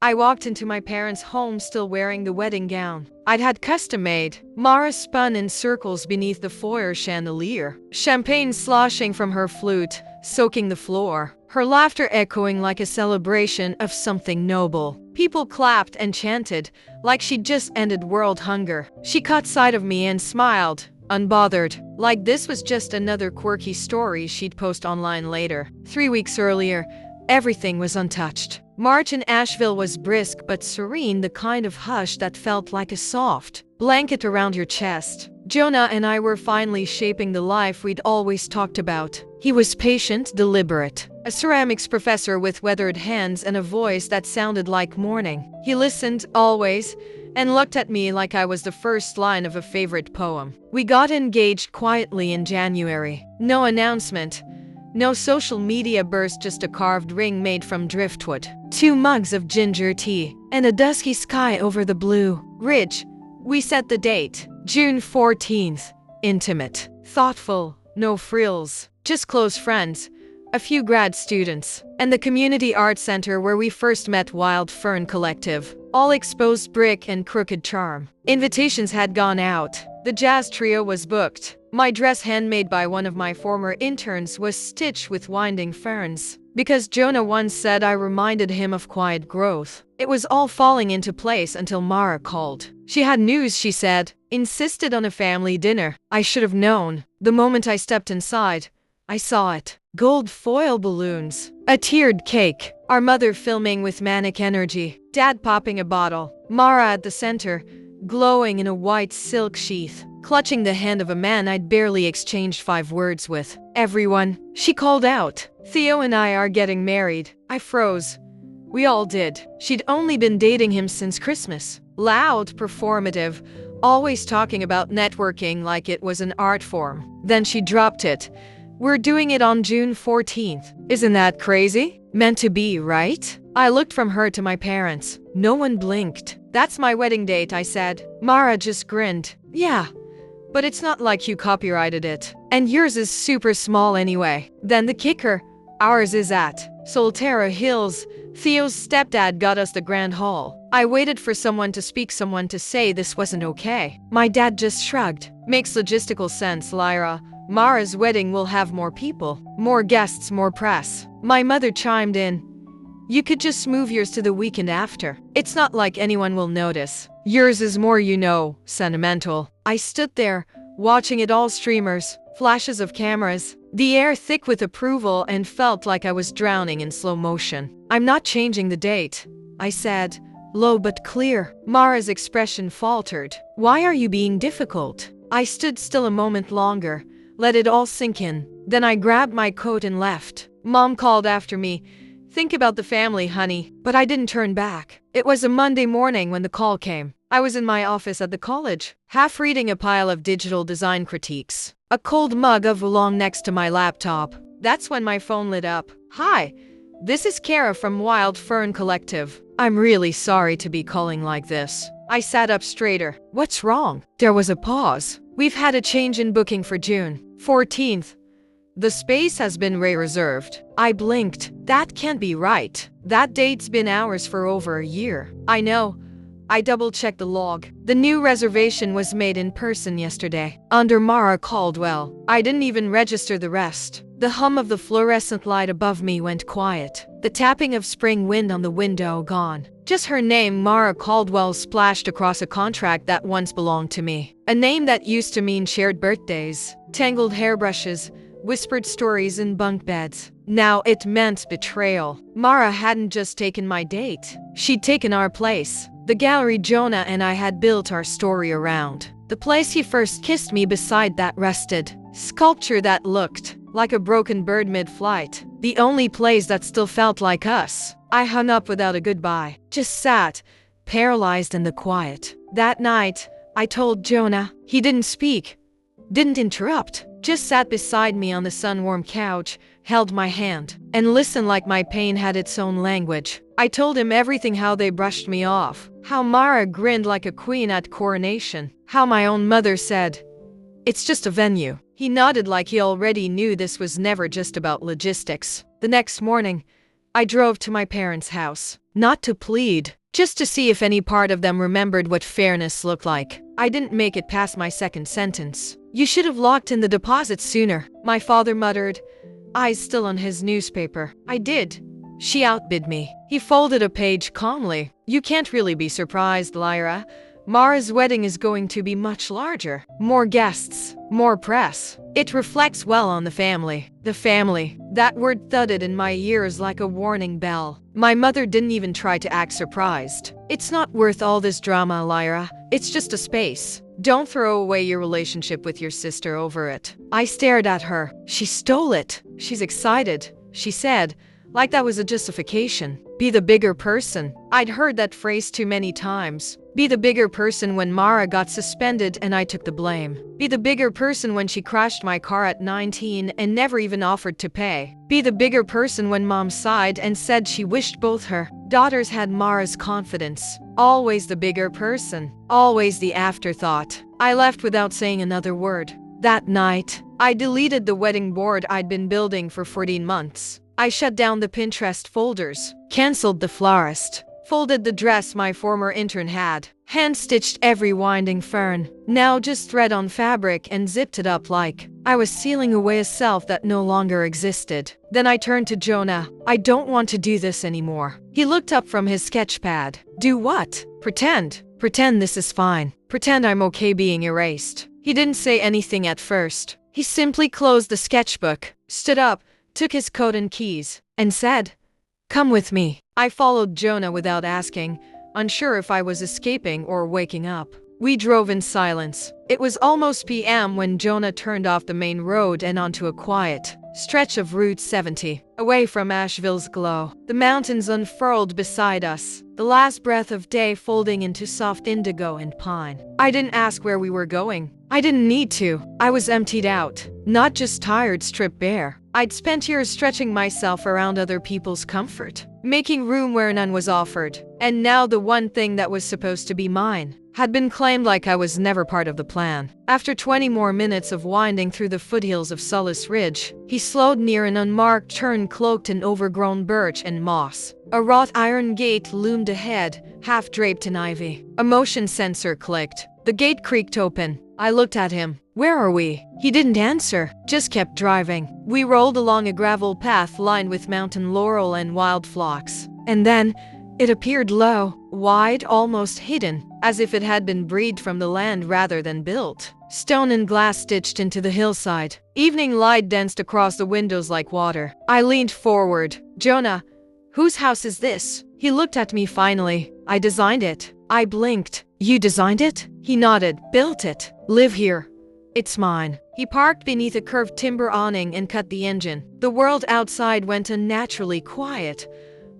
I walked into my parents' home still wearing the wedding gown I'd had custom made. Mara spun in circles beneath the foyer chandelier, champagne sloshing from her flute, soaking the floor, her laughter echoing like a celebration of something noble. People clapped and chanted, like she'd just ended world hunger. She caught sight of me and smiled, unbothered, like this was just another quirky story she'd post online later. 3 weeks earlier, everything was untouched. March in Asheville was brisk but serene, the kind of hush that felt like a soft blanket around your chest. Jonah and I were finally shaping the life we'd always talked about. He was patient, deliberate, a ceramics professor with weathered hands and a voice that sounded like morning. He listened, always, and looked at me like I was the first line of a favorite poem. We got engaged quietly in January. No announcement. No social media burst, just a carved ring made from driftwood, 2 mugs of ginger tea, and a dusky sky over the blue ridge. We set the date, June 14th. Intimate, thoughtful, no frills, just close friends, a few grad students, and the community art center where we first met, Wild Fern Collective. All exposed brick and crooked charm. Invitations had gone out. The jazz trio was booked. My dress, handmade by one of my former interns, was stitched with winding ferns, because Jonah once said I reminded him of quiet growth. It was all falling into place until Mara called. She had news, she said, insisted on a family dinner. I should have known. The moment I stepped inside, I saw it. Gold foil balloons, a tiered cake, our mother filming with manic energy, dad popping a bottle, Mara at the center, glowing in a white silk sheath, clutching the hand of a man I'd barely exchanged 5 words with. Everyone, she called out. Theo and I are getting married. I froze. We all did. She'd only been dating him since Christmas. Loud, performative, always talking about networking like it was an art form. Then she dropped it. We're doing it on June 14th. Isn't that crazy? Meant to be, right? I looked from her to my parents. No one blinked. That's my wedding date, I said. Mara just grinned. Yeah, but it's not like you copyrighted it. And yours is super small anyway. Then the kicker, ours is at Solterra Hills. Theo's stepdad got us the grand hall. I waited for someone to speak, someone to say this wasn't okay. My dad just shrugged. Makes logistical sense, Lyra. Mara's wedding will have more people, more guests, more press. My mother chimed in. You could just move yours to the weekend after. It's not like anyone will notice. Yours is more, sentimental. I stood there, watching it all, streamers, flashes of cameras, the air thick with approval, and felt like I was drowning in slow motion. I'm not changing the date, I said, low but clear. Mara's expression faltered. Why are you being difficult? I stood still a moment longer, let it all sink in. Then I grabbed my coat and left. Mom called after me. Think about the family, honey. But I didn't turn back. It was a Monday morning when the call came. I was in my office at the college, half reading a pile of digital design critiques. A cold mug of oolong next to my laptop. That's when my phone lit up. Hi, this is Kara from Wild Fern Collective. I'm really sorry to be calling like this. I sat up straighter. What's wrong? There was a pause. We've had a change in booking for June 14th. The space has been reserved. I blinked. That can't be right. That date's been ours for over a year. I know. I double-checked the log. The new reservation was made in person yesterday, under Mara Caldwell. I didn't even register the rest. The hum of the fluorescent light above me went quiet. The tapping of spring wind on the window gone. Just her name, Mara Caldwell, splashed across a contract that once belonged to me. A name that used to mean shared birthdays, tangled hairbrushes, whispered stories in bunk beds. Now it meant betrayal. Mara hadn't just taken my date. She'd taken our place. The gallery Jonah and I had built our story around. The place he first kissed me beside, that rusted sculpture that looked like a broken bird mid-flight. The only place that still felt like us. I hung up without a goodbye. Just sat, paralyzed in the quiet. That night, I told Jonah. He didn't speak, didn't interrupt. Just sat beside me on the sun-warm couch, held my hand, and listened like my pain had its own language. I told him everything, how they brushed me off, how Mara grinned like a queen at coronation, how my own mother said, "It's just a venue." He nodded like he already knew this was never just about logistics. The next morning, I drove to my parents' house. not to plead, just to see if any part of them remembered what fairness looked like. I didn't make it past my second sentence. "You should have locked in the deposit sooner," my father muttered, eyes still on his newspaper. "I did." She outbid me. He folded a page calmly. "You can't really be surprised, Lyra. Mara's wedding is going to be much larger. More guests, more press. It reflects well on the family." The family. That word thudded in my ears like a warning bell. My mother didn't even try to act surprised. "It's not worth all this drama, Lyra. It's just a space. Don't throw away your relationship with your sister over it." I stared at her. She stole it. "She's excited," she said, like that was a justification. Be the bigger person. I'd heard that phrase too many times. Be the bigger person when Mara got suspended and I took the blame. Be the bigger person when she crashed my car at 19 and never even offered to pay. Be the bigger person when Mom sighed and said she wished both her daughters had Mara's confidence. Always the bigger person. Always the afterthought. I left without saying another word. That night, I deleted the wedding board I'd been building for 14 months. I shut down the Pinterest folders, canceled the florist, folded the dress my former intern had, hand-stitched every winding fern, now just thread on fabric, and zipped it up like I was sealing away a self that no longer existed. Then I turned to Jonah. "I don't want to do this anymore." He looked up from his sketchpad. "Do what?" "Pretend. Pretend this is fine. Pretend I'm okay being erased." He didn't say anything at first. He simply closed the sketchbook, stood up, took his coat and keys, and said, "Come with me." I followed Jonah without asking, unsure if I was escaping or waking up. We drove in silence. It was almost PM when Jonah turned off the main road and onto a quiet stretch of Route 70, away from Asheville's glow. The mountains unfurled beside us, the last breath of day folding into soft indigo and pine. I didn't ask where we were going. I didn't need to. I was emptied out, not just tired, stripped bare. I'd spent years stretching myself around other people's comfort, making room where none was offered. And now the one thing that was supposed to be mine had been claimed like I was never part of the plan. After 20 more minutes of winding through the foothills of Solace Ridge, he slowed near an unmarked turn cloaked in overgrown birch and moss. A wrought iron gate loomed ahead, half draped in ivy. A motion sensor clicked. The gate creaked open. I looked at him. "Where are we?" He didn't answer, just kept driving. We rolled along a gravel path lined with mountain laurel and wild phlox. And then it appeared low, wide, almost hidden, as if it had been breathed from the land rather than built. Stone and glass stitched into the hillside. Evening light danced across the windows like water. I leaned forward. "Jonah, whose house is this?" He looked at me finally. "I designed it." I blinked. "You designed it?" He nodded. "Built it. Live here. It's mine." He parked beneath a curved timber awning and cut the engine. The world outside went unnaturally quiet,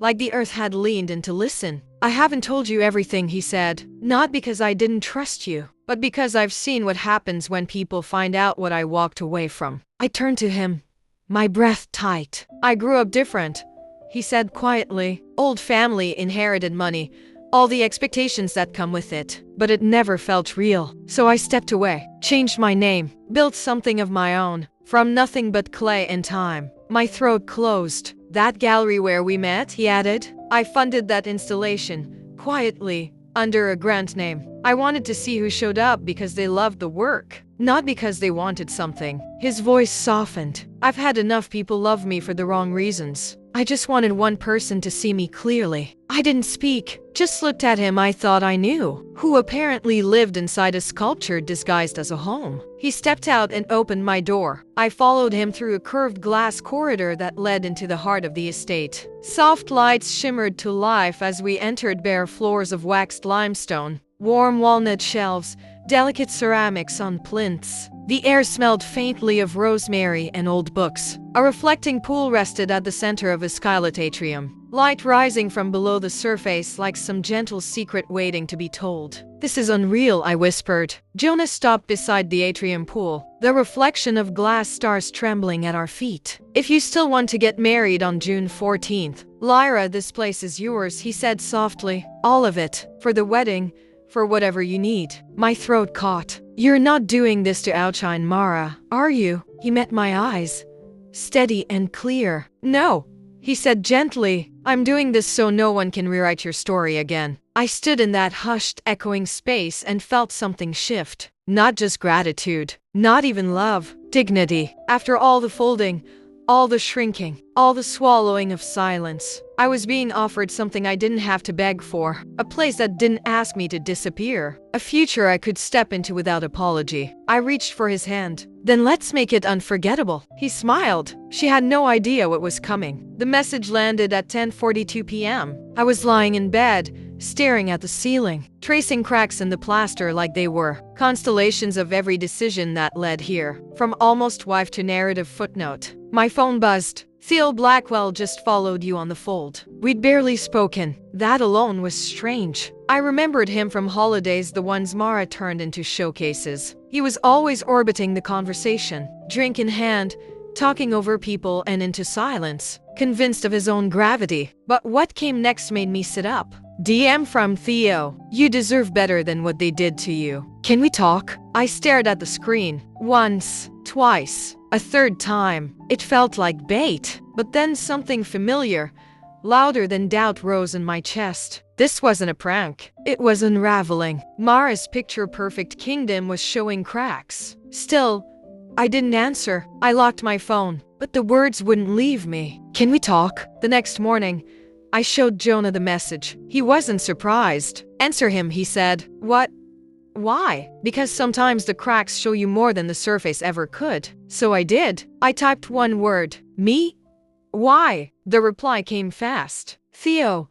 like the earth had leaned in to listen. "I haven't told you everything," he said. "Not because I didn't trust you, but because I've seen what happens when people find out what I walked away from." I turned to him, my breath tight. "I grew up different," he said quietly. "Old family, inherited money, all the expectations that come with it. But it never felt real. So I stepped away, changed my name, built something of my own, from nothing but clay and time." My throat closed. "That gallery where we met," he added. "I funded that installation, quietly, under a grant name. I wanted to see who showed up because they loved the work, not because they wanted something." His voice softened. "I've had enough people love me for the wrong reasons. I just wanted one person to see me clearly." I didn't speak, just looked at him I thought I knew, who apparently lived inside a sculpture disguised as a home. He stepped out and opened my door. I followed him through a curved glass corridor that led into the heart of the estate. Soft lights shimmered to life as we entered bare floors of waxed limestone, warm walnut shelves, delicate ceramics on plinths. The air smelled faintly of rosemary and old books. A reflecting pool rested at the center of a skylit atrium, light rising from below the surface like some gentle secret waiting to be told. "This is unreal," I whispered. Jonah stopped beside the atrium pool, the reflection of glass stars trembling at our feet. "If you still want to get married on June 14th, Lyra, this place is yours," he said softly. "All of it. For the wedding, for whatever you need." My throat caught. "You're not doing this to outshine Mara, are you?" He met my eyes, steady and clear. "No," he said gently. I'm doing this so no one can rewrite your story again. I stood in that hushed, echoing space and felt something shift. Not just gratitude, not even love, dignity. After all the folding, all the shrinking, all the swallowing of silence, I was being offered something I didn't have to beg for, a place that didn't ask me to disappear, a future I could step into without apology. I reached for his hand. Then let's make it unforgettable. He smiled. She had no idea what was coming. The message landed at 10:42 p.m. I was lying in bed, staring at the ceiling, tracing cracks in the plaster like they were constellations of every decision that led here. From almost wife to narrative footnote. My phone buzzed. Theo Blackwell just followed you on the fold. We'd barely spoken. That alone was strange. I remembered him from holidays, the ones Mara turned into showcases. He was always orbiting the conversation, drink in hand, talking over people and into silence, convinced of his own gravity. But what came next made me sit up. DM from Theo. You deserve better than what they did to you. Can we talk? I stared at the screen. Once, twice, a third time. It felt like bait. But then something familiar, louder than doubt, rose in my chest. This wasn't a prank. It was unraveling. Mara's picture-perfect kingdom was showing cracks. Still, I didn't answer. I locked my phone, but the words wouldn't leave me. Can we talk? The next morning, I showed Jonah the message. He wasn't surprised. Answer him, he said. What? Why? Because sometimes the cracks show you more than the surface ever could. So I did. I typed one word. Me? Why? The reply came fast. Theo,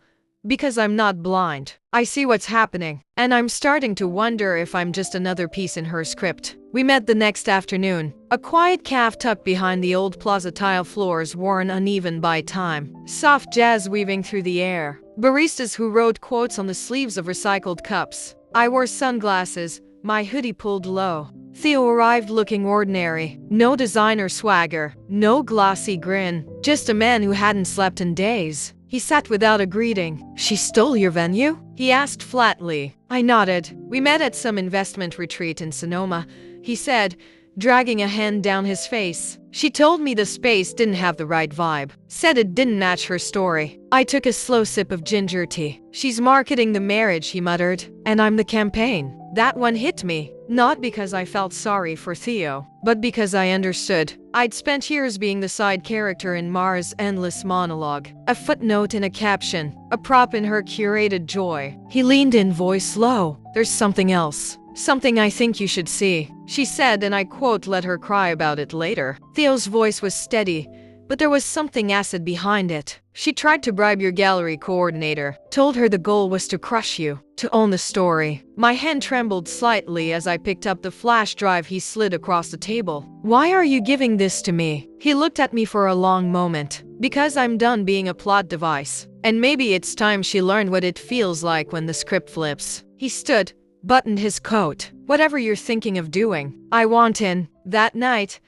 because I'm not blind. I see what's happening, and I'm starting to wonder if I'm just another piece in her script. We met the next afternoon. A quiet cafe tucked behind the old plaza, tile floors worn uneven by time. Soft jazz weaving through the air. Baristas who wrote quotes on the sleeves of recycled cups. I wore sunglasses, my hoodie pulled low. Theo arrived looking ordinary. No designer swagger, no glossy grin. Just a man who hadn't slept in days. He sat without a greeting. She stole your venue? He asked flatly. I nodded. We met at some investment retreat in Sonoma, he said, dragging a hand down his face. She told me the space didn't have the right vibe. Said it didn't match her story. I took a slow sip of ginger tea. She's marketing the marriage, he muttered, and I'm the campaign. That one hit me. Not because I felt sorry for Theo, but because I understood. I'd spent years being the side character in Mara's endless monologue. A footnote in a caption, a prop in her curated joy. He leaned in, voice low. There's something else. Something I think you should see, she said, and I quote, let her cry about it later. Theo's voice was steady, but there was something acid behind it. She tried to bribe your gallery coordinator, told her the goal was to crush you, to own the story. My hand trembled slightly as I picked up the flash drive he slid across the table. Why are you giving this to me? He looked at me for a long moment. Because I'm done being a plot device. And maybe it's time she learned what it feels like when the script flips. He stood, buttoned his coat. Whatever you're thinking of doing, I want in. That night,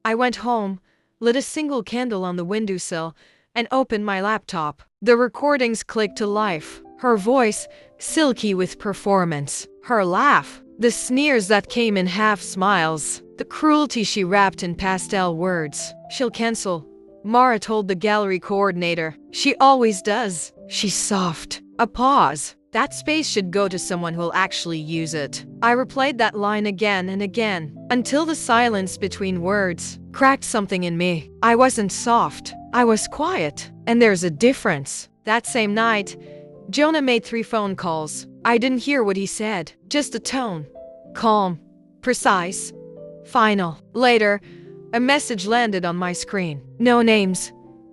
I went home, lit a single candle on the windowsill, and opened my laptop. The recordings clicked to life. Her voice, silky with performance. Her laugh. The sneers that came in half smiles. The cruelty she wrapped in pastel words. She'll cancel, Mara told the gallery coordinator. She always does. She's soft. A pause. That space should go to someone who'll actually use it. I replayed that line again and again, until the silence between words cracked something in me. I wasn't soft. I was quiet. And there's a difference. That same night, Jonah made 3 phone calls. I didn't hear what he said, just a tone. Calm, precise, final. Later, a message landed on my screen. No names,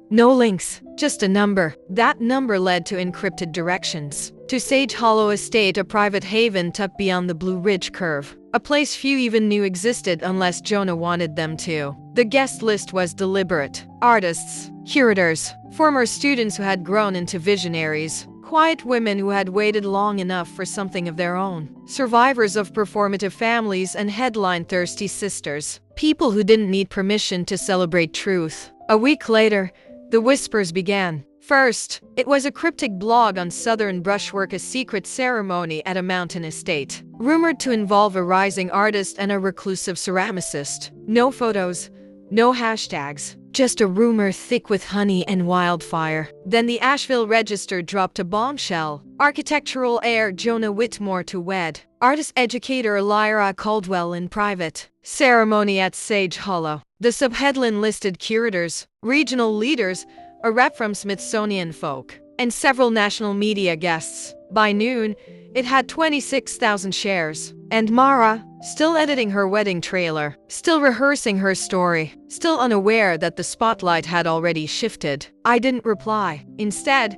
no links, just a number. That number led to encrypted directions. To Sage Hollow Estate, a private haven tucked beyond the Blue Ridge Curve. A place few even knew existed unless Jonah wanted them to. The guest list was deliberate. Artists, curators, former students who had grown into visionaries, quiet women who had waited long enough for something of their own, survivors of performative families and headline-thirsty sisters, people who didn't need permission to celebrate truth. A week later, the whispers began. First, it was a cryptic blog on Southern Brushwork, a secret ceremony at a mountain estate, rumored to involve a rising artist and a reclusive ceramicist. No photos, no hashtags, Just a rumor thick with honey and wildfire. Then the Asheville Register dropped a bombshell. Architectural heir Jonah Whitmore to wed. Artist educator Lyra Caldwell in private. Ceremony at Sage Hollow. The subheadline listed curators, regional leaders, a rep from Smithsonian Folk, and several national media guests. By noon, it had 26,000 shares. And Mara, still editing her wedding trailer, still rehearsing her story, still unaware that the spotlight had already shifted. I didn't reply. Instead,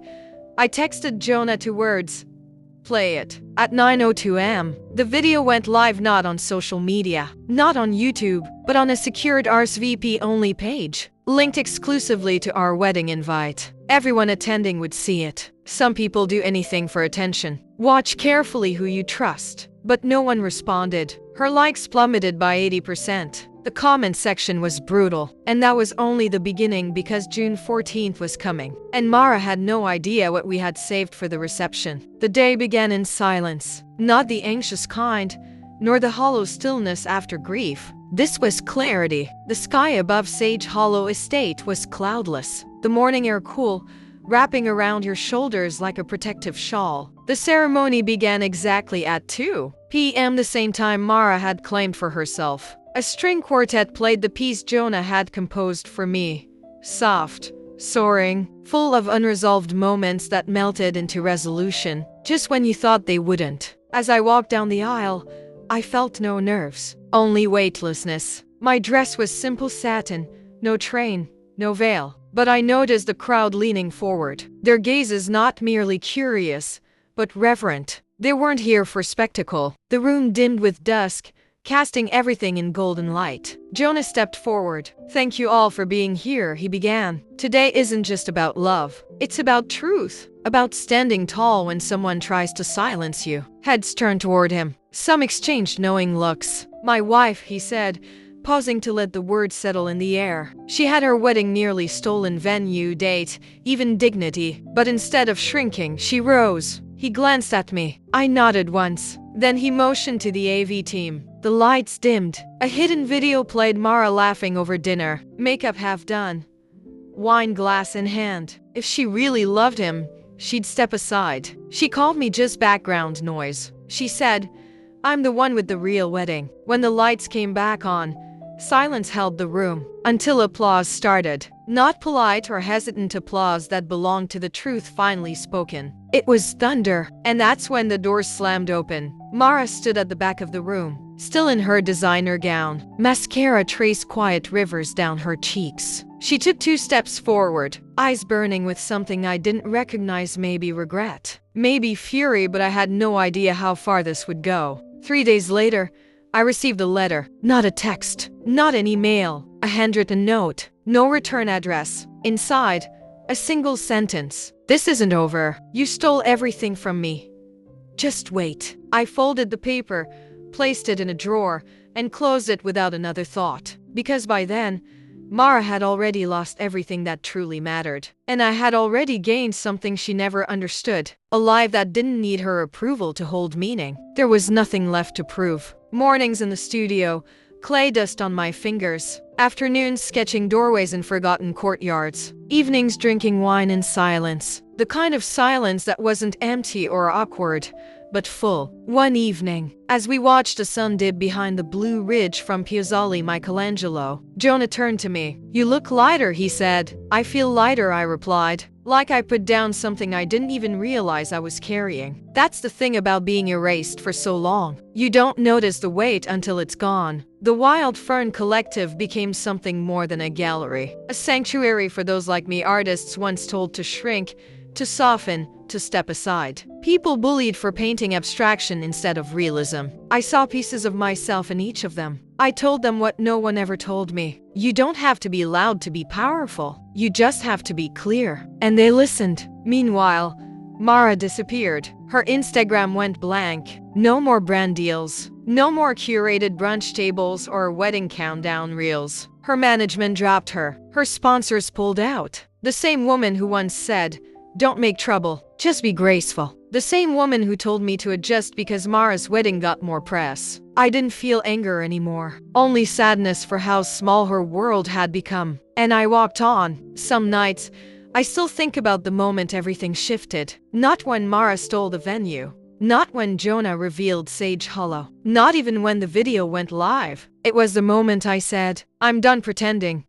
I texted Jonah 2 words. Play it. At 9:02 am, the video went live not on social media, not on YouTube, but on a secured RSVP-only page, linked exclusively to our wedding invite. Everyone attending would see it. Some people do anything for attention. Watch carefully who you trust. But no one responded. Her likes plummeted by 80%. The comment section was brutal. And that was only the beginning because June 14th was coming. And Mara had no idea what we had saved for the reception. The day began in silence. Not the anxious kind, nor the hollow stillness after grief. This was clarity. The sky above Sage Hollow Estate was cloudless. The morning air cool, wrapping around your shoulders like a protective shawl. The ceremony began exactly at 2 p.m., the same time Mara had claimed for herself. A string quartet played the piece Jonah had composed for me. Soft, soaring, full of unresolved moments that melted into resolution, just when you thought they wouldn't. As I walked down the aisle, I felt no nerves, only weightlessness. My dress was simple satin, no train, no veil. But I noticed the crowd leaning forward, their gazes not merely curious, but reverent. They weren't here for spectacle. The room dimmed with dusk, casting everything in golden light. Jonah stepped forward. "Thank you all for being here," he began. "Today isn't just about love. It's about truth, about standing tall when someone tries to silence you." Heads turned toward him. Some exchanged knowing looks. "My wife," he said, pausing to let the words settle in the air. She had her wedding nearly stolen, venue, date, even dignity. But instead of shrinking, she rose. He glanced at me. I nodded once. Then he motioned to the AV team. The lights dimmed. A hidden video played Mara laughing over dinner, makeup half done, wine glass in hand. If she really loved him, she'd step aside. She called me just background noise. She said, "I'm the one with the real wedding." When the lights came back on, silence held the room until applause started. Not polite or hesitant applause that belonged to the truth finally spoken. It was thunder, and that's when the doors slammed open. Mara stood at the back of the room, still in her designer gown. Mascara traced quiet rivers down her cheeks. She took 2 steps forward, eyes burning with something I didn't recognize, maybe regret, maybe fury, but I had no idea how far this would go. 3 days later, I received a letter. Not a text, not an email, a handwritten note, no return address. Inside, a single sentence. "This isn't over. You stole everything from me. Just wait." I folded the paper, placed it in a drawer, and closed it without another thought. Because by then, Mara had already lost everything that truly mattered. And I had already gained something she never understood. A life that didn't need her approval to hold meaning. There was nothing left to prove. Mornings in the studio, clay dust on my fingers. Afternoons sketching doorways in forgotten courtyards. Evenings drinking wine in silence. The kind of silence that wasn't empty or awkward, but full. One evening, as we watched the sun dip behind the Blue Ridge from Piazzale Michelangelo, Jonah turned to me. "You look lighter," he said. "I feel lighter," I replied. Like I put down something I didn't even realize I was carrying. That's the thing about being erased for so long. You don't notice the weight until it's gone. The Wild Fern Collective became something more than a gallery. A sanctuary for those like me, artists once told to shrink, to soften, to step aside. People bullied for painting abstraction instead of realism. I saw pieces of myself in each of them. I told them what no one ever told me. You don't have to be loud to be powerful. You just have to be clear. And they listened. Meanwhile, Mara disappeared. Her Instagram went blank. No more brand deals. No more curated brunch tables or wedding countdown reels. Her management dropped her. Her sponsors pulled out. The same woman who once said, "Don't make trouble, just be graceful." The same woman who told me to adjust because Mara's wedding got more press. I didn't feel anger anymore, only sadness for how small her world had become. And I walked on. Some nights, I still think about the moment everything shifted. Not when Mara stole the venue. Not when Jonah revealed Sage Hollow. Not even when the video went live. It was the moment I said, I'm done pretending.